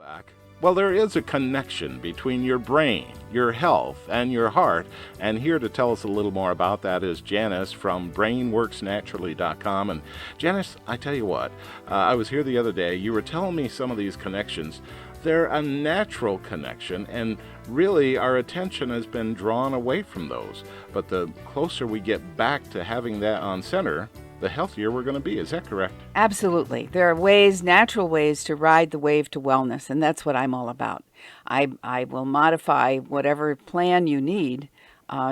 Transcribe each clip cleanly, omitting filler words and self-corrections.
Back. Well, there is a connection between your brain, your health, and your heart. And here to tell us a little more about that is Janice from brainworksnaturally.com. And Janice, I tell you what, I was here the other day. You were telling me some of these connections. They're a natural connection, and really our attention has been drawn away from those. But the closer we get back to having that on center, the healthier we're going to be. Is that correct? Absolutely. There are ways, natural ways to ride the wave to wellness, and that's what I'm all about. I will modify whatever plan you need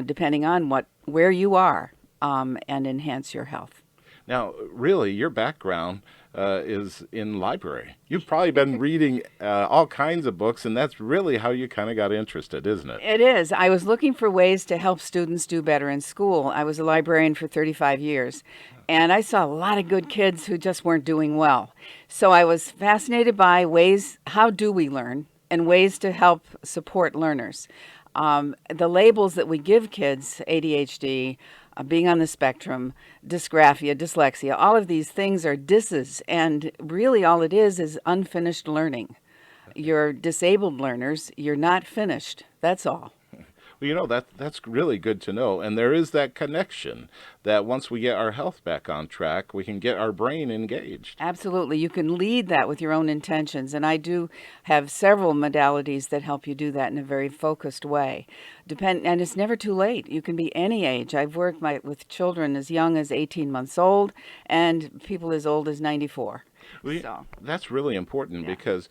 depending on where you are and enhance your health. Now, really, your background is in library. You've probably been reading all kinds of books, and that's really how you kind of got interested, isn't it? It is. I was looking for ways to help students do better in school. I was a librarian for 35 years, and I saw a lot of good kids who just weren't doing well. So I was fascinated by ways, how do we learn, and ways to help support learners. The labels that we give kids, ADHD, being on the spectrum, dysgraphia, dyslexia, all of these things are disses, and really all it is unfinished learning. You're disabled learners, you're not finished, that's all. Well, that's really good to know. And there is that connection that once we get our health back on track, we can get our brain engaged. Absolutely. You can lead that with your own intentions. And I do have several modalities that help you do that in a very focused way. And it's never too late. You can be any age. I've worked with children as young as 18 months old and people as old as 94. Well, that's really important because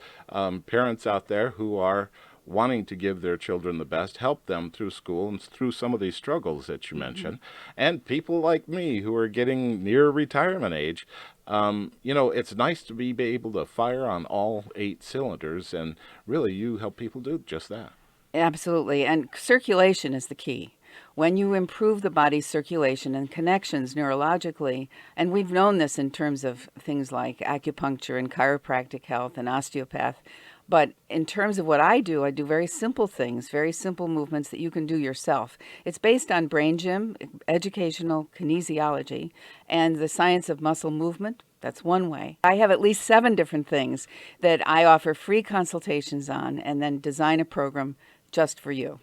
parents out there who are wanting to give their children the best, help them through school and through some of these struggles that you mentioned. And people like me who are getting near retirement age, it's nice to be able to fire on all 8 cylinders, and really you help people do just that. Absolutely. And circulation is the key. When you improve the body's circulation and connections neurologically, and we've known this in terms of things like acupuncture and chiropractic health and osteopath, but in terms of what I do very simple things, very simple movements that you can do yourself. It's based on brain gym, educational kinesiology, and the science of muscle movement. That's one way. I have at least 7 different things that I offer free consultations on and then design a program just for you.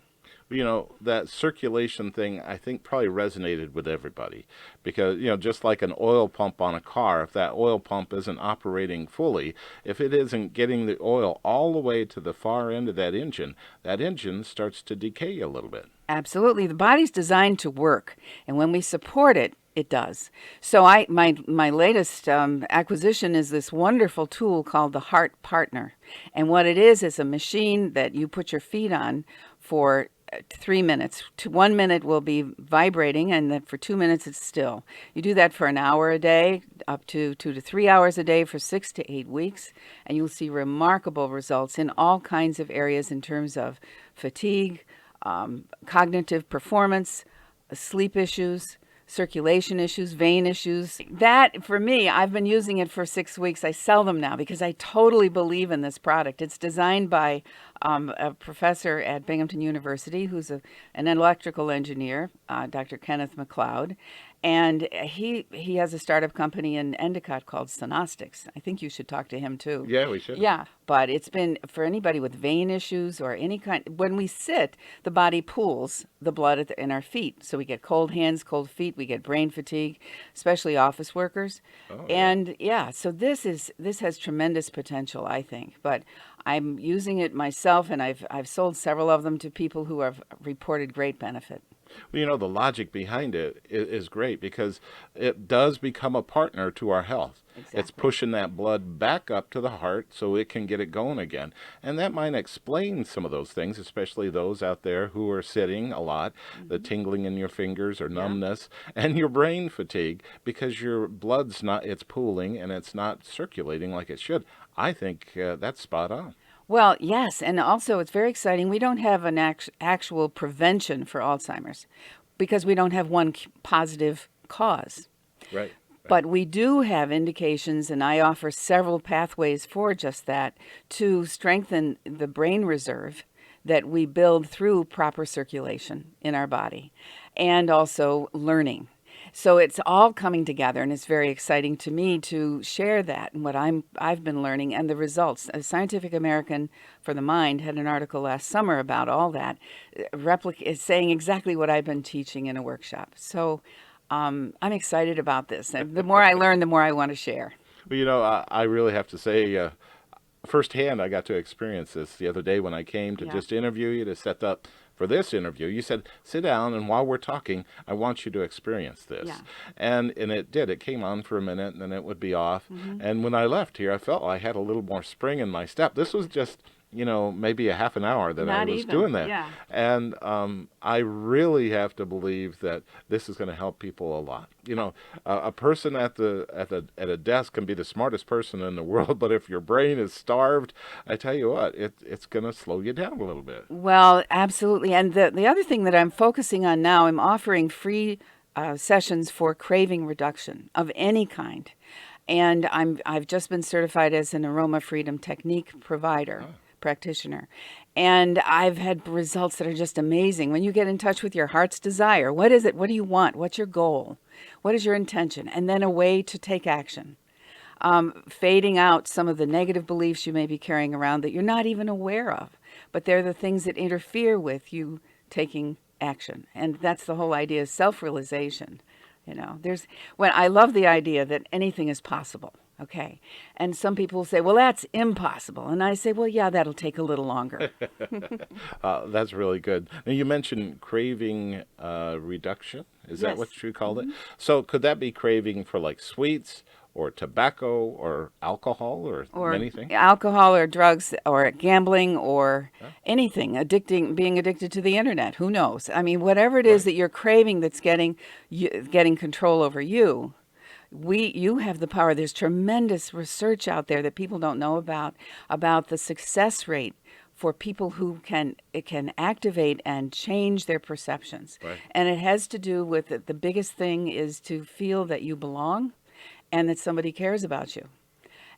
That circulation thing, I think, probably resonated with everybody because, just like an oil pump on a car, if that oil pump isn't operating fully, if it isn't getting the oil all the way to the far end of that engine starts to decay a little bit. Absolutely. The body's designed to work, and when we support it, it does. So my latest acquisition is this wonderful tool called the HeartPartner. And what it is a machine that you put your feet on for 3 minutes. 1 minute will be vibrating, and then for 2 minutes it's still. You do that for an hour a day, up to 2 to 3 hours a day for 6 to 8 weeks, and you'll see remarkable results in all kinds of areas in terms of fatigue, cognitive performance, sleep issues, circulation issues, vein issues. That, for me, I've been using it for 6 weeks. I sell them now because I totally believe in this product. It's designed by a professor at Binghamton University who's an electrical engineer, Dr. Kenneth McLeod. And he has a startup company in Endicott called Sonostics. I think you should talk to him too. Yeah, we should. Yeah, but it's been for anybody with vein issues or any kind. When we sit, the body pools the blood in our feet. So we get cold hands, cold feet. We get brain fatigue, especially office workers. Oh, and so this has tremendous potential, I think. But I'm using it myself, and I've sold several of them to people who have reported great benefit. Well, the logic behind it is great because it does become a partner to our health. Exactly. It's pushing that blood back up to the heart so it can get it going again. And that might explain some of those things, especially those out there who are sitting a lot, the tingling in your fingers or numbness, and your brain fatigue because your blood's it's pooling and it's not circulating like it should. I think that's spot on. Well, yes, and also it's very exciting. We don't have an actual prevention for Alzheimer's because we don't have one positive cause. Right. But we do have indications, and I offer several pathways for just that, to strengthen the brain reserve that we build through proper circulation in our body and also learning. So it's all coming together, and it's very exciting to me to share that and what I've been learning and the results. A Scientific American for the Mind had an article last summer about all that, is saying exactly what I've been teaching in a workshop. So I'm excited about this, and the more I learn, the more I want to share. Well, I really have to say, firsthand, I got to experience this the other day when I came to Yeah. just interview you, to set up for this interview. You said, sit down, and while we're talking, I want you to experience this. Yeah. And it did. It came on for a minute, and then it would be off. And when I left here, I felt I had a little more spring in my step. This was just, maybe a half an hour that I Not was even, doing that. yeah. And I really have to believe that this is going to help people a lot. A person at a desk can be the smartest person in the world, but if your brain is starved, I tell you what, it's going to slow you down a little bit. Well, absolutely. And the other thing that I'm focusing on now, I'm offering free sessions for craving reduction of any kind. And I've just been certified as an aroma freedom technique provider. Practitioner. And I've had results that are just amazing. When you get in touch with your heart's desire, what is it? What do you want? What's your goal? What is your intention? And then a way to take action. Fading out some of the negative beliefs you may be carrying around that you're not even aware of, but they're the things that interfere with you taking action. And that's the whole idea of self-realization. When I love the idea that anything is possible. Okay. And some people say, well, that's impossible. And I say, well, yeah, that'll take a little longer. That's really good. Now, you mentioned craving reduction. Is that Yes. what you called it? So could that be craving for like sweets or tobacco or alcohol or anything? Alcohol or drugs or gambling or anything, being addicted to the internet. Who knows? I mean, whatever it is that you're craving that's getting control over you. You have the power. There's tremendous research out there that people don't know about the success rate for people who can activate and change their perceptions. Right. And it has to do with the biggest thing is to feel that you belong and that somebody cares about you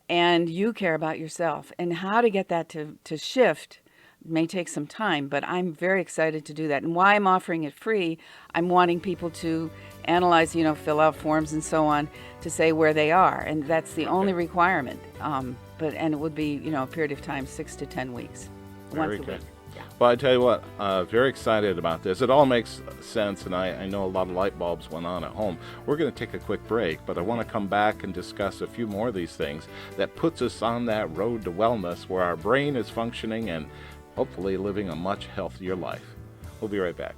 and you care about yourself. And how to get that to shift may take some time, but I'm very excited to do that. And why I'm offering it free, I'm wanting people to analyze, fill out forms and so on to say where they are. And that's the only requirement. And it would be, a period of time, 6 to 10 weeks. Very once a good. week. Yeah. Well, I tell you what, very excited about this. It all makes sense, and I know a lot of light bulbs went on at home. We're going to take a quick break, but I want to come back and discuss a few more of these things that puts us on that road to wellness where our brain is functioning and hopefully living a much healthier life. We'll be right back.